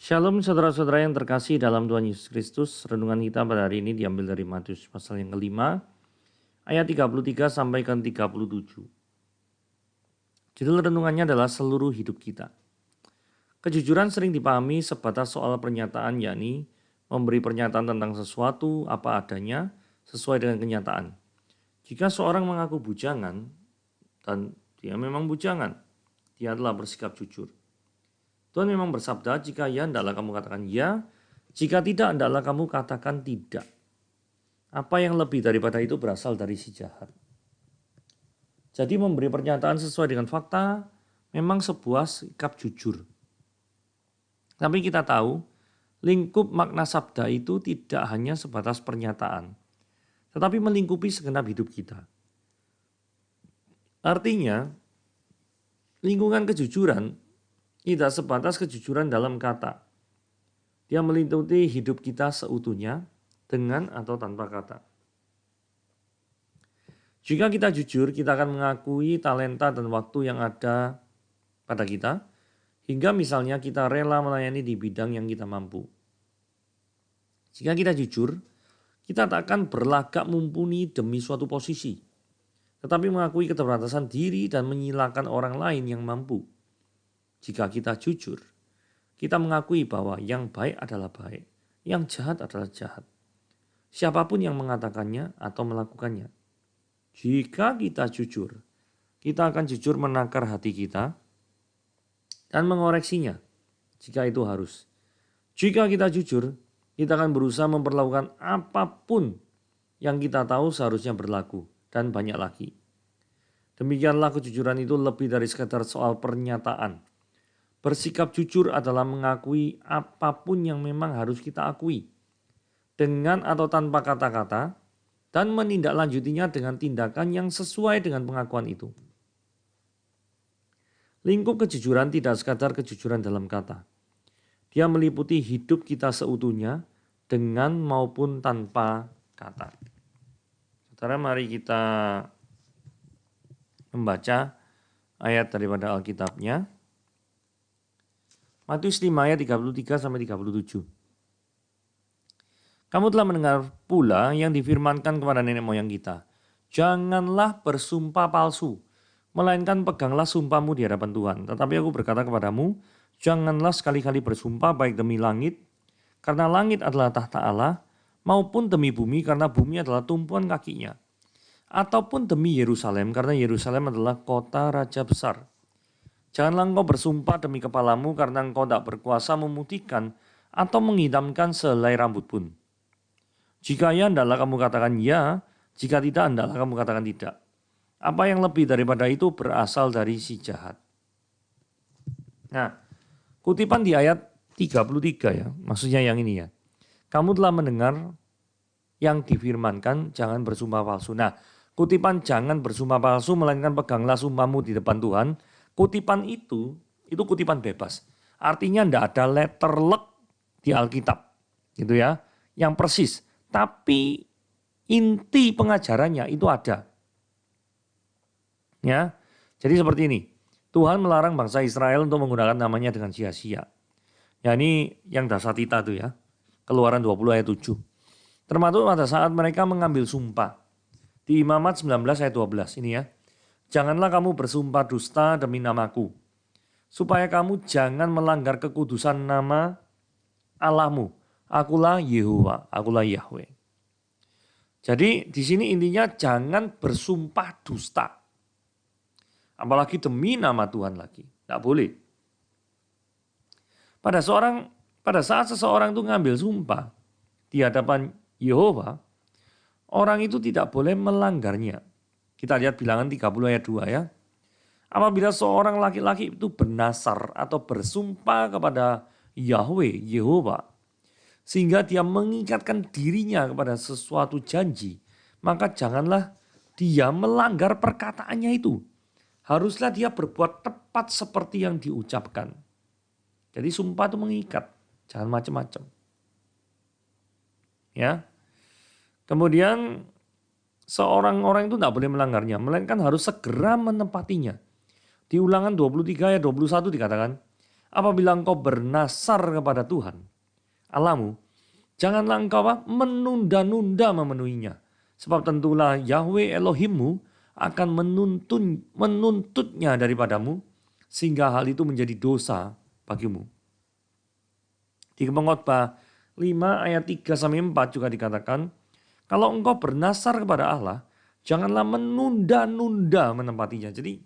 Shalom saudara-saudara yang terkasih dalam Tuhan Yesus Kristus. Renungan kita pada hari ini diambil dari Matius pasal yang kelima, ayat 33 sampai ke 37. Judul renungannya adalah seluruh hidup kita. Kejujuran sering dipahami sebatas soal pernyataan, yakni memberi pernyataan tentang sesuatu apa adanya sesuai dengan kenyataan. Jika seorang mengaku bujangan, dan dia memang bujangan, dia adalah bersikap jujur. Tuhan memang bersabda, jika ya, hendaklah kamu katakan ya. Jika tidak, hendaklah kamu katakan tidak. Apa yang lebih daripada itu berasal dari si jahat. Jadi memberi pernyataan sesuai dengan fakta memang sebuah sikap jujur. Tapi kita tahu, lingkup makna sabda itu tidak hanya sebatas pernyataan, tetapi melingkupi segenap hidup kita. Artinya, lingkungan kejujuran tidak sebatas kejujuran dalam kata. Dia meliputi hidup kita seutuhnya dengan atau tanpa kata. Jika kita jujur, kita akan mengakui talenta dan waktu yang ada pada kita, hingga misalnya kita rela melayani di bidang yang kita mampu. Jika kita jujur, kita tak akan berlagak mumpuni demi suatu posisi, tetapi mengakui keterbatasan diri dan menyilakan orang lain yang mampu. Jika kita jujur, kita mengakui bahwa yang baik adalah baik, yang jahat adalah jahat. Siapapun yang mengatakannya atau melakukannya. Jika kita jujur, kita akan jujur menakar hati kita dan mengoreksinya jika itu harus. Jika kita jujur, kita akan berusaha memperlakukan apapun yang kita tahu seharusnya berlaku dan banyak lagi. Demikianlah kejujuran itu lebih dari sekedar soal pernyataan. Bersikap jujur adalah mengakui apapun yang memang harus kita akui, dengan atau tanpa kata-kata, dan menindaklanjutinya dengan tindakan yang sesuai dengan pengakuan itu. Lingkup kejujuran tidak sekadar kejujuran dalam kata. Dia meliputi hidup kita seutuhnya dengan maupun tanpa kata. Saudara, mari kita membaca ayat daripada Alkitabnya. Matius 5 ayat 33 sampai 37. Kamu telah mendengar pula yang difirmankan kepada nenek moyang kita. Janganlah bersumpah palsu, melainkan peganglah sumpahmu di hadapan Tuhan. Tetapi aku berkata kepadamu, janganlah sekali-kali bersumpah baik demi langit, karena langit adalah tahta Allah, maupun demi bumi, karena bumi adalah tumpuan kakinya. Ataupun demi Yerusalem, karena Yerusalem adalah kota raja besar. Janganlah engkau bersumpah demi kepalamu karena engkau tak berkuasa memutihkan atau menghitamkan sehelai rambut pun. Jika ya, hendaklah kamu katakan ya. Jika tidak, hendaklah kamu katakan tidak. Apa yang lebih daripada itu berasal dari si jahat. Nah, kutipan di ayat 33 ya, maksudnya yang ini ya. Kamu telah mendengar yang difirmankan, jangan bersumpah palsu. Nah, kutipan jangan bersumpah palsu, melainkan peganglah sumpahmu di depan Tuhan. Kutipan itu kutipan bebas. Artinya tidak ada letterlek di Alkitab. Gitu ya. Yang persis. Tapi inti pengajarannya itu ada. Ya. Jadi seperti ini. Tuhan melarang bangsa Israel untuk menggunakan namanya dengan sia-sia. Ya, ini yang dasatita itu ya. Keluaran 20 ayat 7. Termasuk pada saat mereka mengambil sumpah. Di Imamat 19 ayat 12 ini ya. Janganlah kamu bersumpah dusta demi namaku, supaya kamu jangan melanggar kekudusan nama Allahmu. Akulah Yehowa, akulah Yahweh. Jadi di sini intinya jangan bersumpah dusta. Apalagi demi nama Tuhan lagi. Tidak boleh. Pada saat seseorang itu ngambil sumpah di hadapan Yehova, orang itu tidak boleh melanggarnya. Kita lihat bilangan 30 ayat 2 ya. Apabila seorang laki-laki itu bernasar atau bersumpah kepada Yahweh, Yehova, sehingga dia mengikatkan dirinya kepada sesuatu janji, maka janganlah dia melanggar perkataannya itu. Haruslah dia berbuat tepat seperti yang diucapkan. Jadi sumpah itu mengikat, jangan macam-macam. Ya. Kemudian seorang orang itu tidak boleh melanggarnya, melainkan harus segera menepatinya. Di Ulangan 23 ayat 21 dikatakan, apabila engkau bernasar kepada Tuhan Allahmu, janganlah engkau menunda-nunda memenuhinya. Sebab tentulah Yahweh Elohimmu akan menuntutnya daripadamu, sehingga hal itu menjadi dosa bagimu. Di Pengkhotbah 5 ayat 3-4 juga dikatakan, kalau engkau bernasar kepada Allah, janganlah menunda-nunda menempatinya. Jadi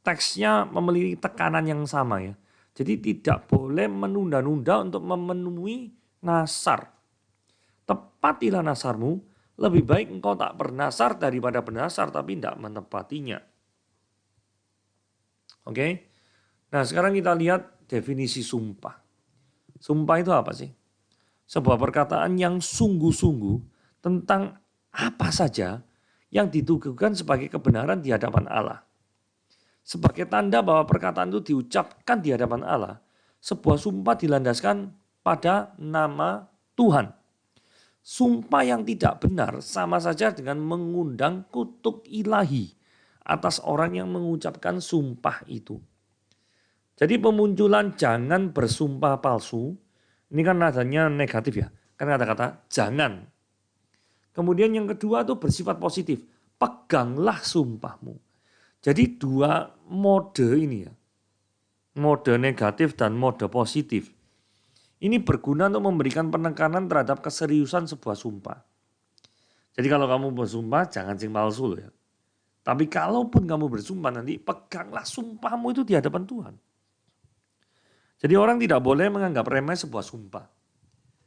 teksnya memiliki tekanan yang sama ya. Jadi tidak boleh menunda-nunda untuk memenuhi nasar. Tepatilah nasarmu, lebih baik engkau tak bernasar daripada bernasar tapi tidak menepatinya. Oke. Nah sekarang kita lihat definisi sumpah. Sumpah itu apa sih? Sebuah perkataan yang sungguh-sungguh tentang apa saja yang dituduhkan sebagai kebenaran di hadapan Allah. Sebagai tanda bahwa perkataan itu diucapkan di hadapan Allah, sebuah sumpah dilandaskan pada nama Tuhan. Sumpah yang tidak benar sama saja dengan mengundang kutuk ilahi atas orang yang mengucapkan sumpah itu. Jadi pemunculan jangan bersumpah palsu, ini kan nadanya negatif ya, kan kata-kata jangan. Kemudian yang kedua itu bersifat positif, peganglah sumpahmu. Jadi dua mode ini ya, mode negatif dan mode positif. Ini berguna untuk memberikan penekanan terhadap keseriusan sebuah sumpah. Jadi kalau kamu bersumpah jangan sing palsu loh ya. Tapi kalaupun kamu bersumpah nanti peganglah sumpahmu itu di hadapan Tuhan. Jadi orang tidak boleh menganggap remeh sebuah sumpah.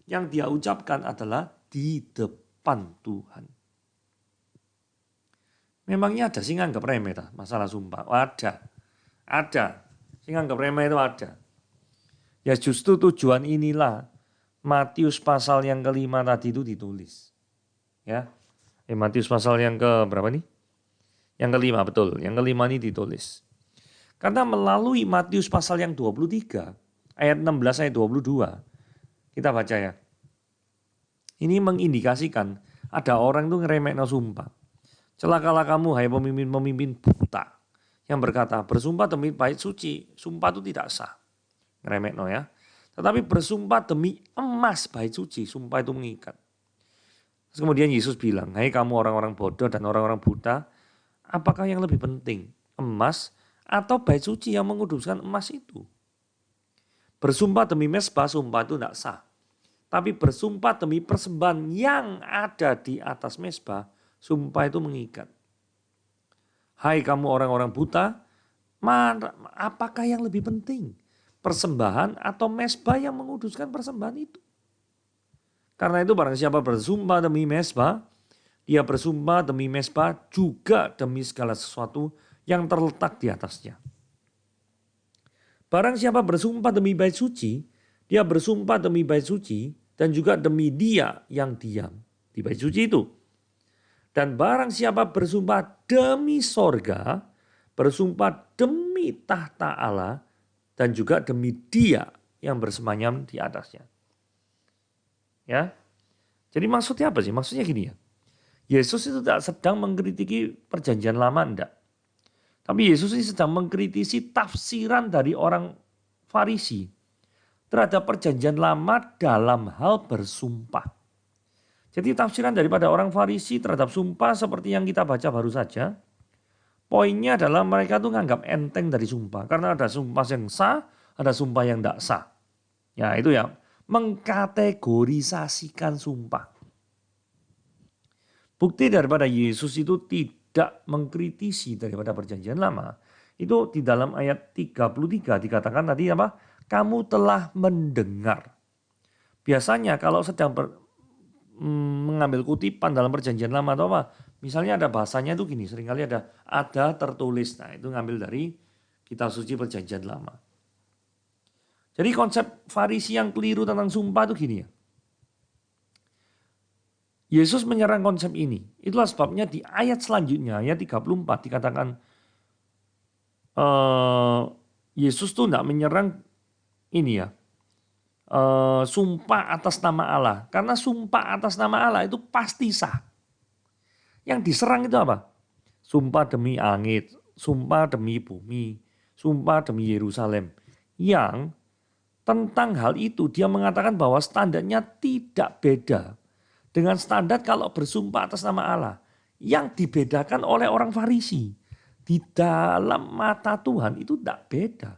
Yang dia ucapkan adalah di depan Tuhan. Memangnya ada sih nganggap remeh masalah sumpah? Oh, ada. Sih nganggap remeh itu ada. Ya justru tujuan inilah Matius pasal yang ke-5 tadi itu ditulis. Ya. Matius pasal yang ke berapa nih? Yang ke-5 betul. Yang ke-5 ini ditulis. Karena melalui Matius pasal yang 23 ayat 16 ayat 22 kita baca ya. Ini mengindikasikan ada orang itu ngeremehno sumpah. Celakalah kamu hai pemimpin-pemimpin buta yang berkata bersumpah demi bait suci, sumpah itu tidak sah. Ngeremehno ya. Tetapi bersumpah demi emas bait suci, sumpah itu mengikat. Terus kemudian Yesus bilang, hai kamu orang-orang bodoh dan orang-orang buta, apakah yang lebih penting, emas atau bait suci yang menguduskan emas itu? Bersumpah demi mezbah, sumpah itu tidak sah. Tapi bersumpah demi persembahan yang ada di atas mezbah, sumpah itu mengikat. Hai kamu orang-orang buta, apakah yang lebih penting? Persembahan atau mezbah yang menguduskan persembahan itu? Karena itu barang siapa bersumpah demi mezbah, dia bersumpah demi mezbah juga demi segala sesuatu yang terletak di atasnya. Barang siapa bersumpah demi bait suci, dia bersumpah demi bait suci dan juga demi dia yang diam di bait suci itu. Dan barang siapa bersumpah demi sorga, bersumpah demi tahta Allah, dan juga demi dia yang bersemayam di atasnya. Ya, jadi maksudnya apa sih? Maksudnya gini ya, Yesus itu tidak sedang mengkritiki perjanjian lama, enggak. Tapi Yesus ini sedang mengkritisi tafsiran dari orang Farisi terhadap perjanjian lama dalam hal bersumpah. Jadi tafsiran daripada orang Farisi terhadap sumpah seperti yang kita baca baru saja. Poinnya adalah mereka tuh nganggap enteng dari sumpah. Karena ada sumpah yang sah, ada sumpah yang tidak sah. Ya itu ya, mengkategorisasikan sumpah. Bukti daripada Yesus itu tidak mengkritisi daripada perjanjian lama. Itu di dalam ayat 33 dikatakan tadi apa? Kamu telah mendengar. Biasanya kalau sedang mengambil kutipan dalam perjanjian lama atau apa. Misalnya ada bahasanya itu gini, seringkali ada tertulis. Nah itu ngambil dari kitab suci perjanjian lama. Jadi konsep Farisi yang keliru tentang sumpah itu gini ya. Yesus menyerang konsep ini. Itulah sebabnya di ayat selanjutnya, ayat 34 dikatakan Yesus tuh tidak menyerang ini ya. Sumpah atas nama Allah. Karena sumpah atas nama Allah itu pasti sah. Yang diserang itu apa? Sumpah demi langit, sumpah demi bumi, sumpah demi Yerusalem. Yang tentang hal itu dia mengatakan bahwa standarnya tidak beda dengan standar kalau bersumpah atas nama Allah. Yang dibedakan oleh orang Farisi. Di dalam mata Tuhan itu tidak beda.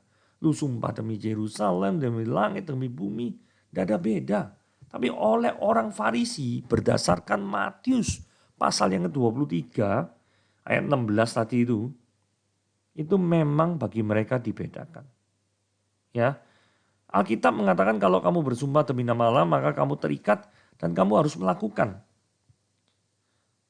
Lu sumpah demi Yerusalem, demi langit, demi bumi. Tidak ada beda. Tapi oleh orang Farisi berdasarkan Matius pasal yang ke-23 ayat 16 tadi itu memang bagi mereka dibedakan. Ya. Alkitab mengatakan kalau kamu bersumpah demi nama Allah maka kamu terikat dan kamu harus melakukan.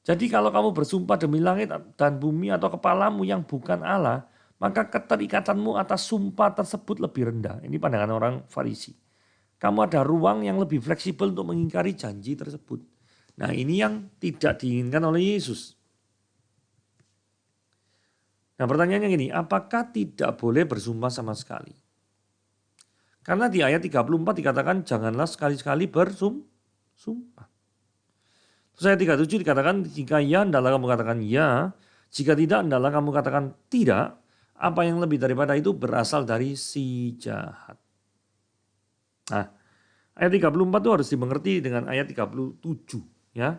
Jadi kalau kamu bersumpah demi langit dan bumi atau kepalamu yang bukan Allah, maka keterikatanmu atas sumpah tersebut lebih rendah. Ini pandangan orang Farisi. Kamu ada ruang yang lebih fleksibel untuk mengingkari janji tersebut. Nah ini yang tidak diinginkan oleh Yesus. Nah pertanyaannya gini, apakah tidak boleh bersumpah sama sekali? Karena di ayat 34 dikatakan janganlah sekali-sekali bersumpah. Terus ayat 37 dikatakan jika ya hendaklah kamu katakan ya, jika tidak hendaklah kamu katakan tidak, apa yang lebih daripada itu berasal dari si jahat. Nah ayat 34 itu harus dimengerti dengan ayat 37 ya.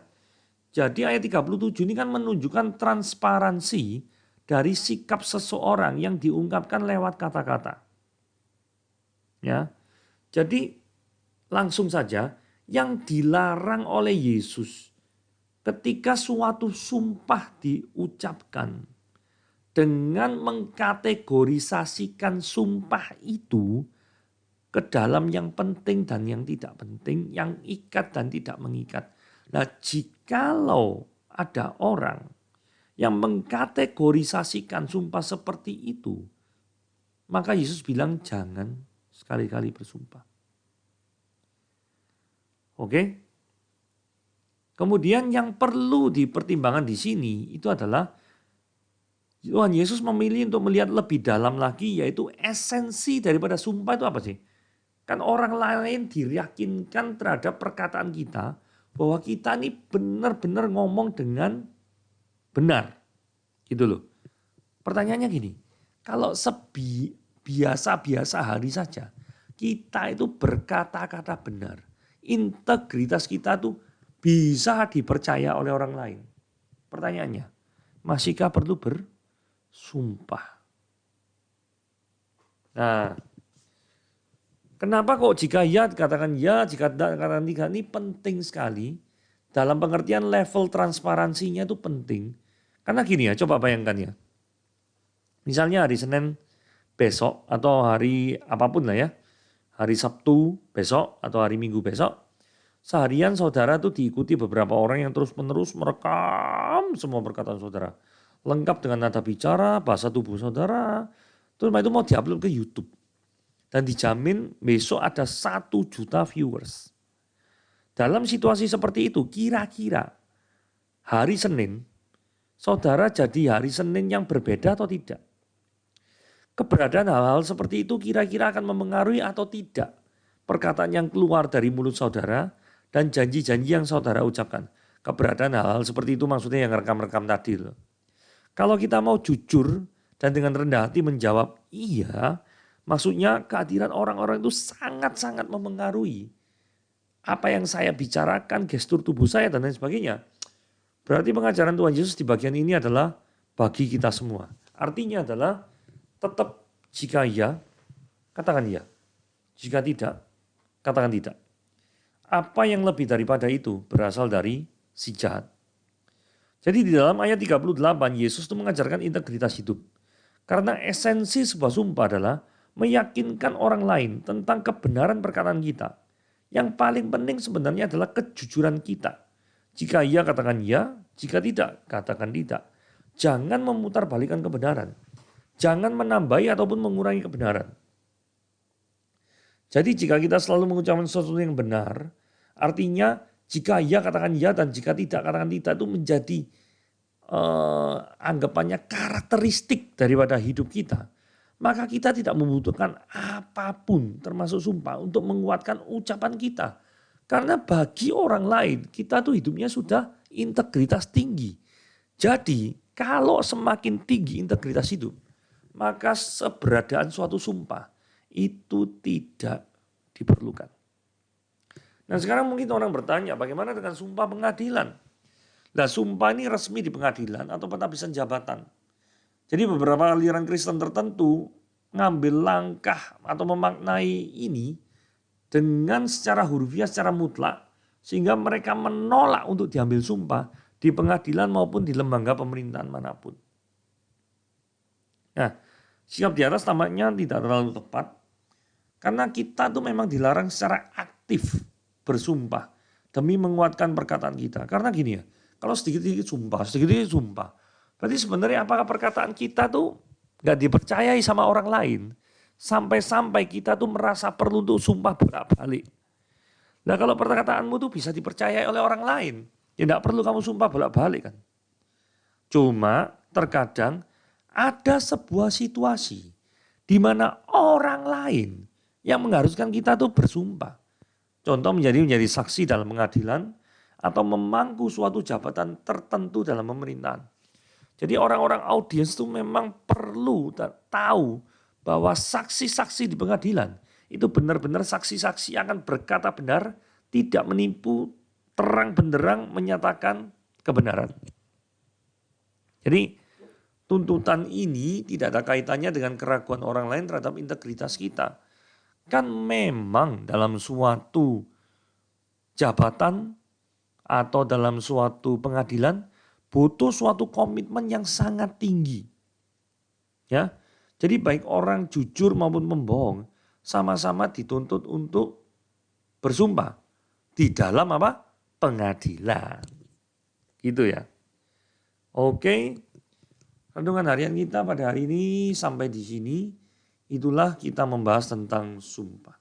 Jadi ayat 37 ini kan menunjukkan transparansi dari sikap seseorang yang diungkapkan lewat kata-kata. Ya. Jadi langsung saja yang dilarang oleh Yesus ketika suatu sumpah diucapkan dengan mengkategorisasikan sumpah itu ke dalam yang penting dan yang tidak penting, yang ikat dan tidak mengikat. Nah, jikalau ada orang yang mengkategorisasikan sumpah seperti itu, maka Yesus bilang jangan sekali-kali bersumpah. Oke? Kemudian yang perlu dipertimbangkan di sini itu adalah Tuhan Yesus memilih untuk melihat lebih dalam lagi, yaitu esensi daripada sumpah itu apa sih? Kan orang lain diyakinkan terhadap perkataan kita bahwa kita ini benar-benar ngomong dengan benar. Gitu loh. Pertanyaannya gini, kalau biasa-biasa hari saja kita itu berkata-kata benar, integritas kita tuh bisa dipercaya oleh orang lain. Pertanyaannya, masihkah perlu bersumpah? Nah, kenapa kok jika ya katakan ya, jika tidak katakan tidak, ini penting sekali. Dalam pengertian level transparansinya itu penting. Karena gini ya, coba bayangkan ya. Misalnya hari Senin besok atau hari apapun lah ya. Hari Sabtu besok atau hari Minggu besok. Seharian saudara tuh diikuti beberapa orang yang terus-menerus merekam semua perkataan saudara. Lengkap dengan nada bicara, bahasa tubuh saudara. Terus itu mau diupload ke YouTube. Dan dijamin besok ada 1 juta viewers. Dalam situasi seperti itu kira-kira hari Senin saudara jadi hari Senin yang berbeda atau tidak? Keberadaan hal-hal seperti itu kira-kira akan memengaruhi atau tidak perkataan yang keluar dari mulut saudara dan janji-janji yang saudara ucapkan. Keberadaan hal-hal seperti itu maksudnya yang rekam-rekam tadi loh. Kalau kita mau jujur dan dengan rendah hati menjawab iya, maksudnya kehadiran orang-orang itu sangat-sangat memengaruhi apa yang saya bicarakan, gestur tubuh saya dan lain sebagainya. Berarti pengajaran Tuhan Yesus di bagian ini adalah bagi kita semua. Artinya adalah tetap jika iya, katakan iya. Jika tidak, katakan tidak. Apa yang lebih daripada itu berasal dari si jahat. Jadi di dalam ayat 38 Yesus itu mengajarkan integritas hidup. Karena esensi sebuah sumpah adalah meyakinkan orang lain tentang kebenaran perkataan kita. Yang paling penting sebenarnya adalah kejujuran kita. Jika iya katakan iya, jika tidak katakan tidak. Jangan memutarbalikkan kebenaran. Jangan menambahi ataupun mengurangi kebenaran. Jadi jika kita selalu mengucapkan sesuatu yang benar, artinya jika iya katakan iya dan jika tidak katakan tidak itu menjadi anggapannya karakteristik daripada hidup kita. Maka kita tidak membutuhkan apapun termasuk sumpah untuk menguatkan ucapan kita. Karena bagi orang lain kita tuh hidupnya sudah integritas tinggi. Jadi kalau semakin tinggi integritas hidup, maka keberadaan suatu sumpah itu tidak diperlukan. Nah sekarang mungkin orang bertanya, bagaimana dengan sumpah pengadilan? Nah sumpah ini resmi di pengadilan atau penghabisan jabatan. Jadi beberapa aliran Kristen tertentu ngambil langkah atau memaknai ini dengan secara hurufiah, secara mutlak, sehingga mereka menolak untuk diambil sumpah di pengadilan maupun di lembaga pemerintahan manapun. Nah, sikap di atas tampaknya tidak terlalu tepat, karena kita tuh memang dilarang secara aktif bersumpah demi menguatkan perkataan kita. Karena gini ya, kalau sedikit-sedikit sumpah, berarti sebenarnya apakah perkataan kita tuh gak dipercayai sama orang lain, sampai-sampai kita tuh merasa perlu untuk sumpah bolak-balik. Nah kalau perkataanmu tuh bisa dipercayai oleh orang lain, ya tidak perlu kamu sumpah bolak-balik kan. Cuma terkadang ada sebuah situasi di mana orang lain yang mengharuskan kita tuh bersumpah. Contoh menjadi saksi dalam pengadilan atau memangku suatu jabatan tertentu dalam pemerintahan. Jadi orang-orang audiens itu memang perlu tahu bahwa saksi-saksi di pengadilan itu benar-benar saksi-saksi yang akan berkata benar, tidak menipu, terang benderang menyatakan kebenaran. Jadi tuntutan ini tidak ada kaitannya dengan keraguan orang lain terhadap integritas kita. Kan memang dalam suatu jabatan atau dalam suatu pengadilan butuh suatu komitmen yang sangat tinggi. Ya. Jadi baik orang jujur maupun pembohong sama-sama dituntut untuk bersumpah di dalam apa? Pengadilan. Gitu ya. Oke. Renungan harian kita pada hari ini sampai di sini. Itulah kita membahas tentang sumpah.